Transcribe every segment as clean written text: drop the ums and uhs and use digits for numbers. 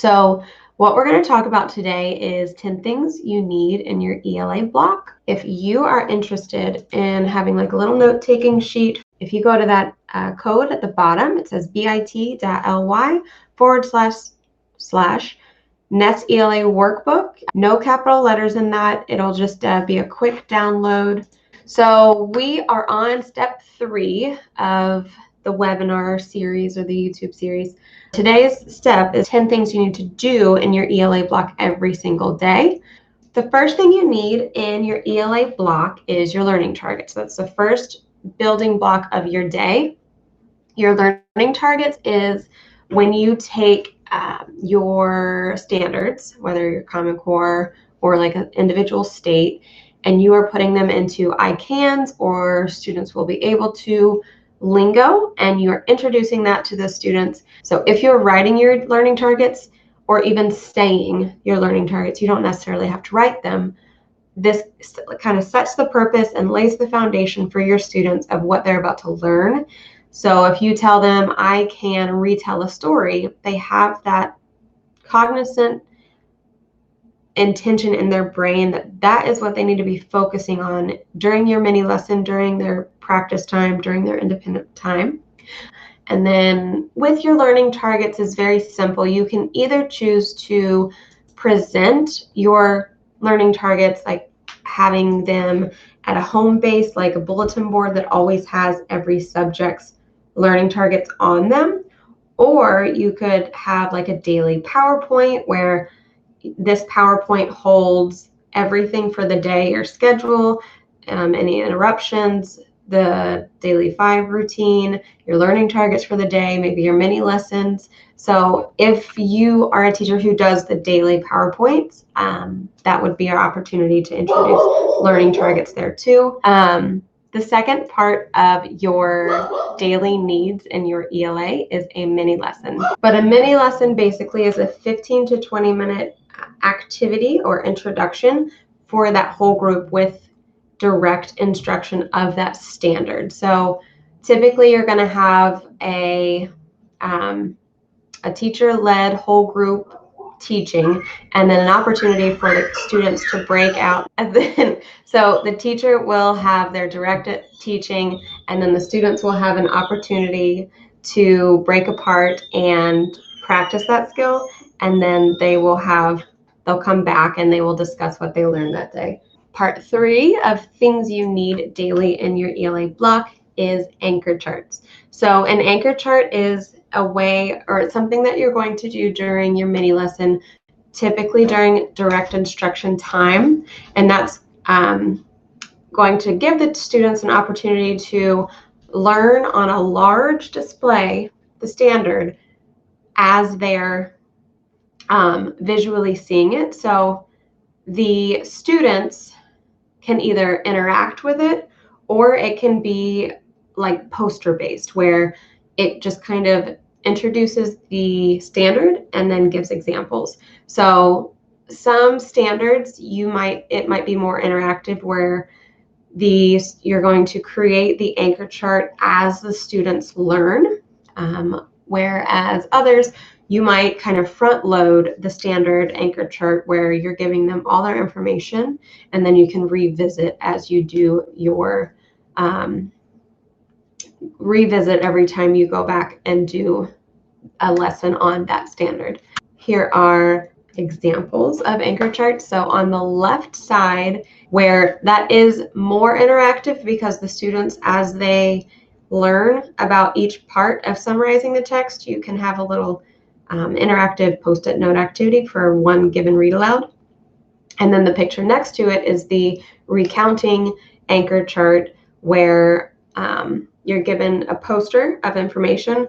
So what we're going to talk about today is 10 things you need in your ELA block. If you are interested in having like a little note-taking sheet, if you go to that code at the bottom, it says bit.ly//NETS ELA workbook. No capital letters in that. It'll just be a quick download. So we are on step 3 of the webinar series or the YouTube series. Today's step is 10 things you need to do in your ELA block every single day. The first thing you need in your ELA block is your learning targets. That's the first building block of your day. Your learning targets is when you take your standards, whether you're Common Core or like an individual state, and you are putting them into I cans, or students will be able to lingo, and you're introducing that to the students. So if you're writing your learning targets or even saying your learning targets, you don't necessarily have to write them. This kind of sets the purpose and lays the foundation for your students of what they're about to learn. So if you tell them I can retell a story, they have that cognizant intention in their brain that that is what they need to be focusing on during your mini lesson, during their practice time, during their independent time. And then with your learning targets is very simple. You can either choose to present your learning targets, like having them at a home base, like a bulletin board that always has every subject's learning targets on them, or you could have like a daily PowerPoint where this PowerPoint holds everything for the day, your schedule, any interruptions, the daily 5 routine, your learning targets for the day, maybe your mini lessons. So if you are a teacher who does the daily PowerPoints, that would be our opportunity to introduce learning targets there too. The second part of your daily needs in your ELA is a mini lesson. But a mini lesson basically is a 15 to 20 minute activity or introduction for that whole group with direct instruction of that standard. So typically you're going to have a teacher-led whole group teaching, and then an opportunity for the students to break out. And then, so the teacher will have their directed teaching, and then the students will have an opportunity to break apart and practice that skill, and then they'll come back and they will discuss what they learned that day. Part 3 of things you need daily in your ELA block is anchor charts. So an anchor chart is a way, or it's something that you're going to do during your mini lesson, typically during direct instruction time, and that's going to give the students an opportunity to learn on a large display, the standard, as they're visually seeing it. So the students can either interact with it, or it can be like poster based, where it just kind of introduces the standard and then gives examples. So some standards it might be more interactive, where you're going to create the anchor chart as the students learn, whereas others you might kind of front load the standard anchor chart where you're giving them all their information, and then you can revisit as you do your revisit every time you go back and do a lesson on that standard. Here are examples of anchor charts. So on the left side, where that is more interactive, because the students, as they learn about each part of summarizing the text, you can have a little interactive post-it note activity for one given read aloud. And then the picture next to it is the recounting anchor chart, where you're given a poster of information,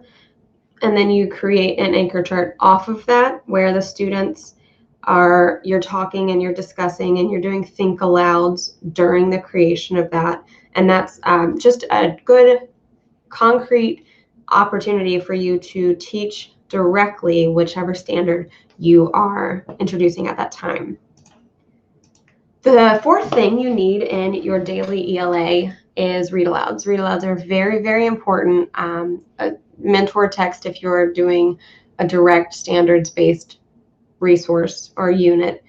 and then you create an anchor chart off of that, where the students you're talking and you're discussing and you're doing think alouds during the creation of that. And that's just a good concrete opportunity for you to teach directly whichever standard you are introducing at that time. The fourth thing you need in your daily ELA is read alouds. Read alouds are very, very important. A mentor text, if you're doing a direct standards-based resource or unit.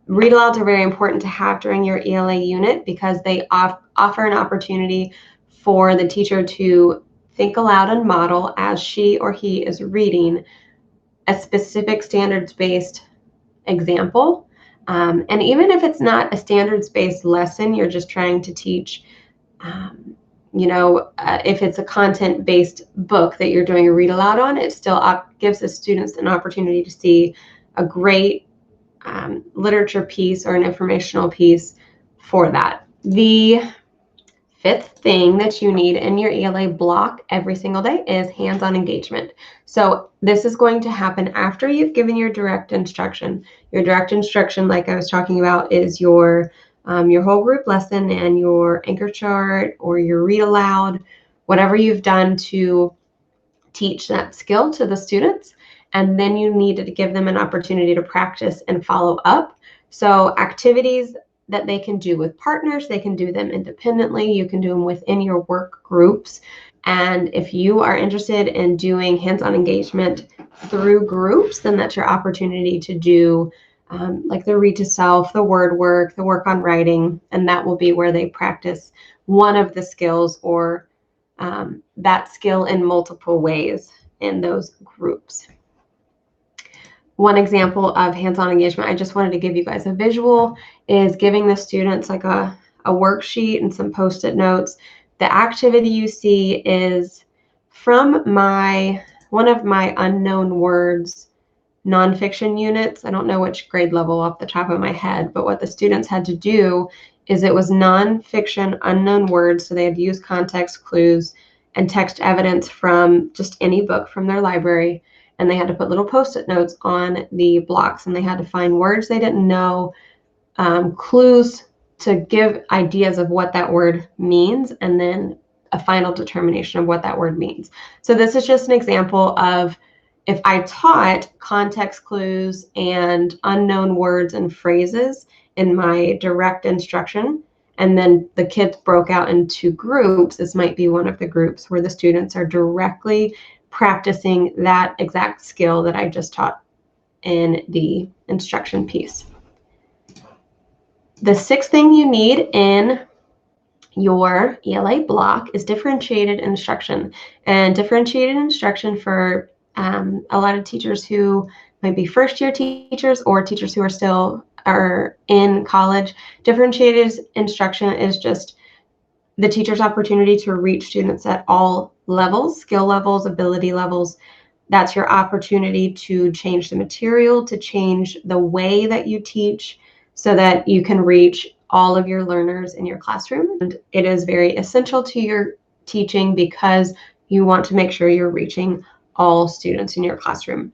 Read alouds are very important to have during your ELA unit because they offer an opportunity for the teacher to think aloud and model as she or he is reading a specific standards-based example. And even if it's not a standards-based lesson, you're just trying to teach, if it's a content-based book that you're doing a read aloud on, it still gives the students an opportunity to see a great literature piece or an informational piece for that. The fifth thing that you need in your ELA block every single day is hands-on engagement. So this is going to happen after you've given your direct instruction. Your direct instruction, like I was talking about, is your whole group lesson and your anchor chart or your read aloud, whatever you've done to teach that skill to the students. And then you need to give them an opportunity to practice and follow up. So activities that they can do with partners, they can do them independently. You can do them within your work groups. And if you are interested in doing hands-on engagement through groups, then that's your opportunity to do like the read to self, the word work, the work on writing, and that will be where they practice one of the skills or that skill in multiple ways in those groups. One example of hands-on engagement, I just wanted to give you guys a visual, is giving the students like a worksheet and some post-it notes. The activity you see is from one of my unknown words nonfiction units. I don't know which grade level off the top of my head, but what the students had to do is it was nonfiction unknown words, so they had to use context clues and text evidence from just any book from their library. And they had to put little post-it notes on the blocks, and they had to find words they didn't know, clues to give ideas of what that word means, and then a final determination of what that word means. So this is just an example of if I taught context clues and unknown words and phrases in my direct instruction, and then the kids broke out into groups, this might be one of the groups where the students are directly practicing that exact skill that I just taught in the instruction piece. The sixth thing you need in your ELA block is differentiated instruction. And differentiated instruction for a lot of teachers who might be first-year teachers or teachers who are in college, differentiated instruction is just the teacher's opportunity to reach students at all levels, skill levels, ability levels. That's your opportunity to change the material, to change the way that you teach so that you can reach all of your learners in your classroom. And it is very essential to your teaching because you want to make sure you're reaching all students in your classroom.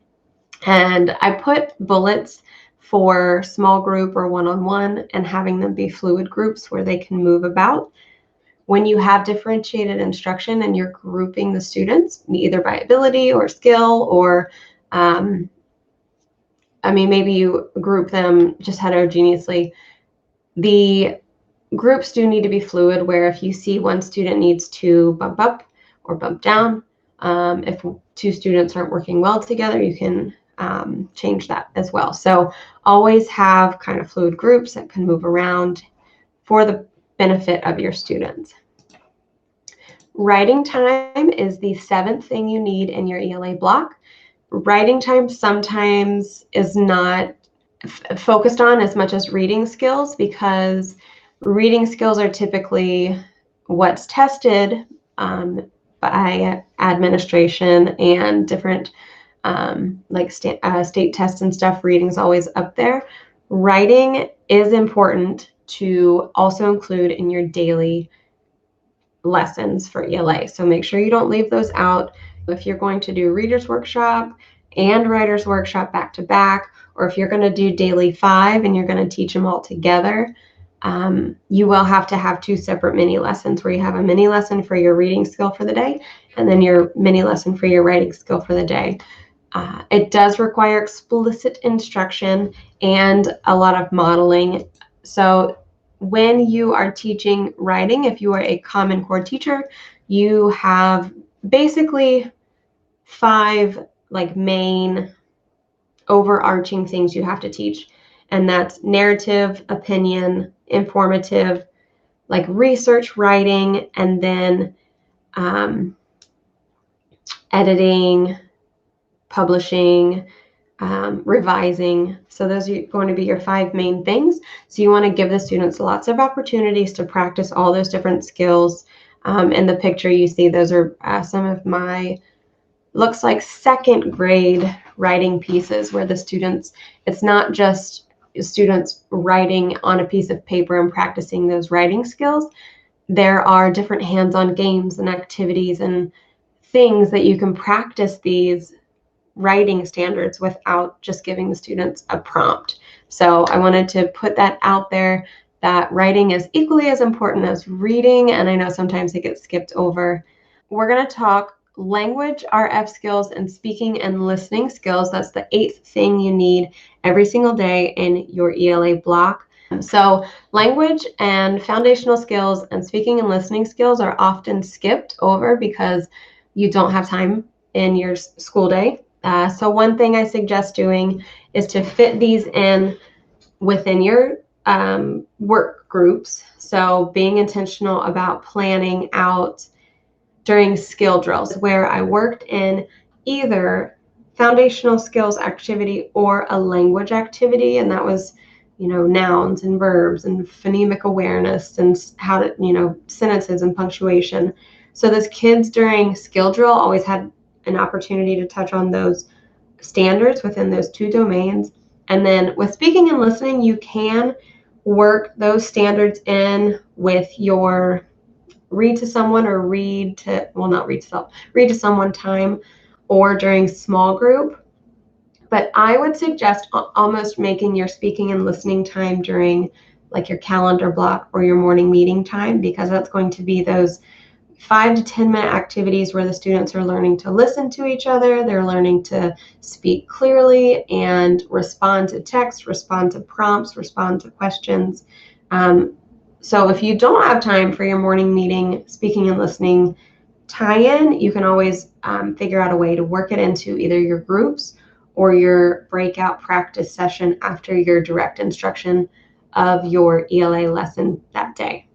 And I put bullets for small group or one-on-one and having them be fluid groups where they can move about. When you have differentiated instruction and you're grouping the students, either by ability or skill, or maybe you group them just heterogeneously, the groups do need to be fluid, where if you see one student needs to bump up or bump down, if two students aren't working well together, you can change that as well. So always have kind of fluid groups that can move around for the benefit of your students. Writing time is the seventh thing you need in your ELA block. Writing time sometimes is not focused on as much as reading skills, because reading skills are typically what's tested by administration and different state tests and stuff. Reading is always up there. Writing is important to also include in your daily lessons for ELA. So make sure you don't leave those out. If you're going to do readers workshop and writers workshop back to back, or if you're going to do daily 5 and you're going to teach them all together, you will have to have 2 separate mini lessons where you have a mini lesson for your reading skill for the day and then your mini lesson for your writing skill for the day. It does require explicit instruction and a lot of modeling. So when you are teaching writing, if you are a Common Core teacher, you have basically 5 main overarching things you have to teach. And that's narrative, opinion, informative, like research writing, and then editing, publishing, revising. So those are going to be your 5 main things. So you want to give the students lots of opportunities to practice all those different skills. In the picture you see, those are some of my, looks like 2nd grade writing pieces where the students, it's not just students writing on a piece of paper and practicing those writing skills. There are different hands-on games and activities and things that you can practice these writing standards without just giving the students a prompt. So I wanted to put that out there, that writing is equally as important as reading, and I know sometimes it gets skipped over. We're going to talk language, RF skills, and speaking and listening skills. That's the 8th thing you need every single day in your ELA block. So language and foundational skills and speaking and listening skills are often skipped over because you don't have time in your school day. So one thing I suggest doing is to fit these in within your work groups. So being intentional about planning out during skill drills where I worked in either foundational skills activity or a language activity, and that was, nouns and verbs and phonemic awareness and how to, sentences and punctuation. So those kids during skill drill always had an opportunity to touch on those standards within those 2 domains. And then with speaking and listening, you can work those standards in with your read to someone or read to someone time, or during small group. But I would suggest almost making your speaking and listening time during like your calendar block or your morning meeting time, because that's going to be those 5 to 10 minute activities where the students are learning to listen to each other. They're learning to speak clearly and respond to text, respond to prompts, respond to questions. So if you don't have time for your morning meeting, speaking and listening tie-in, you can always figure out a way to work it into either your groups or your breakout practice session after your direct instruction of your ELA lesson that day.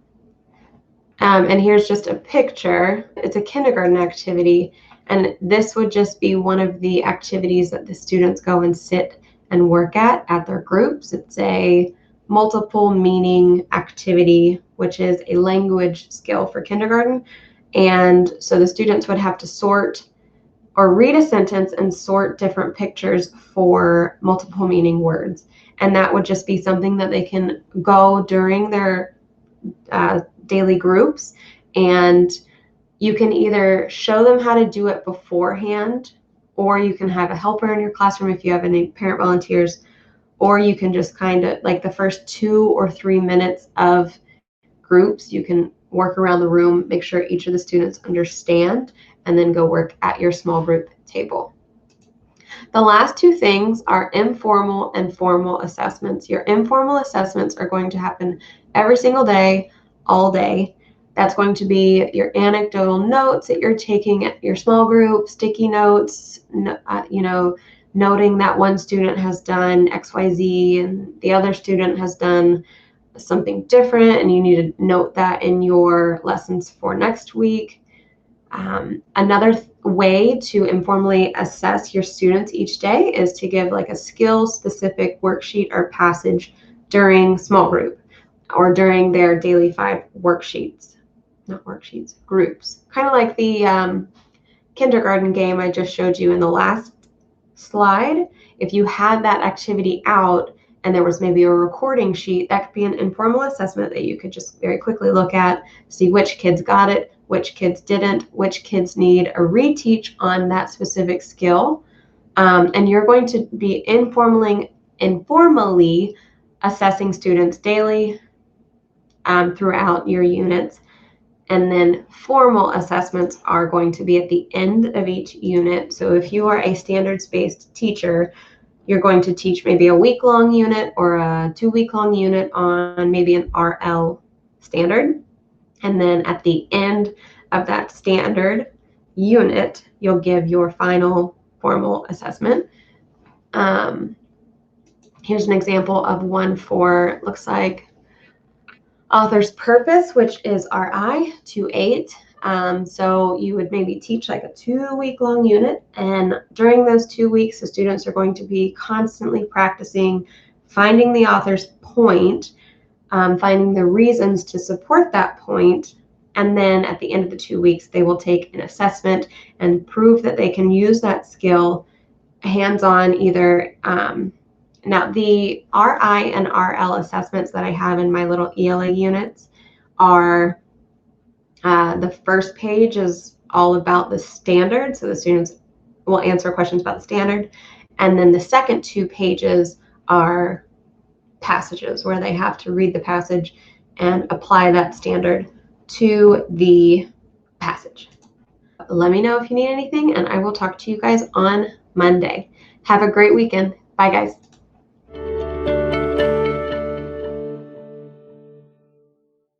And here's just a picture. It's a kindergarten activity, and this would just be one of the activities that the students go and sit and work at their groups. It's a multiple meaning activity, which is a language skill for kindergarten. And so the students would have to sort or read a sentence and sort different pictures for multiple meaning words. And that would just be something that they can go during their daily groups, and you can either show them how to do it beforehand, or you can have a helper in your classroom if you have any parent volunteers, or you can just kind of like the first 2 or 3 minutes of groups, you can work around the room, make sure each of the students understand, and then go work at your small group table. The last 2 things are informal and formal assessments. Your informal assessments are going to happen every single day, all day. That's going to be your anecdotal notes that you're taking at your small group, sticky notes, noting that one student has done XYZ and the other student has done something different, and you need to note that in your lessons for next week. Another way to informally assess your students each day is to give like a skill-specific worksheet or passage during small group or during their daily 5 groups. Kind of like the kindergarten game I just showed you in the last slide. If you had that activity out and there was maybe a recording sheet, that could be an informal assessment that you could just very quickly look at, see which kids got it, which kids didn't, which kids need a reteach on that specific skill. And you're going to be informally assessing students daily throughout your units. And then formal assessments are going to be at the end of each unit. So if you are a standards-based teacher, you're going to teach maybe a week-long unit or a 2-week-long unit on maybe an RL standard. And then at the end of that standard unit, you'll give your final formal assessment. Here's an example of one for, looks like, author's purpose, which is RI 2-8. So you would maybe teach like a 2-week long unit, and during those 2 weeks, the students are going to be constantly practicing finding the author's point, finding the reasons to support that point, and then at the end of the 2 weeks, they will take an assessment and prove that they can use that skill hands-on either. Now, the RI and RL assessments that I have in my little ELA units are, the first page is all about the standard, so the students will answer questions about the standard, and then the second 2 pages are passages where they have to read the passage and apply that standard to the passage. Let me know if you need anything, and I will talk to you guys on Monday. Have a great weekend. Bye, guys.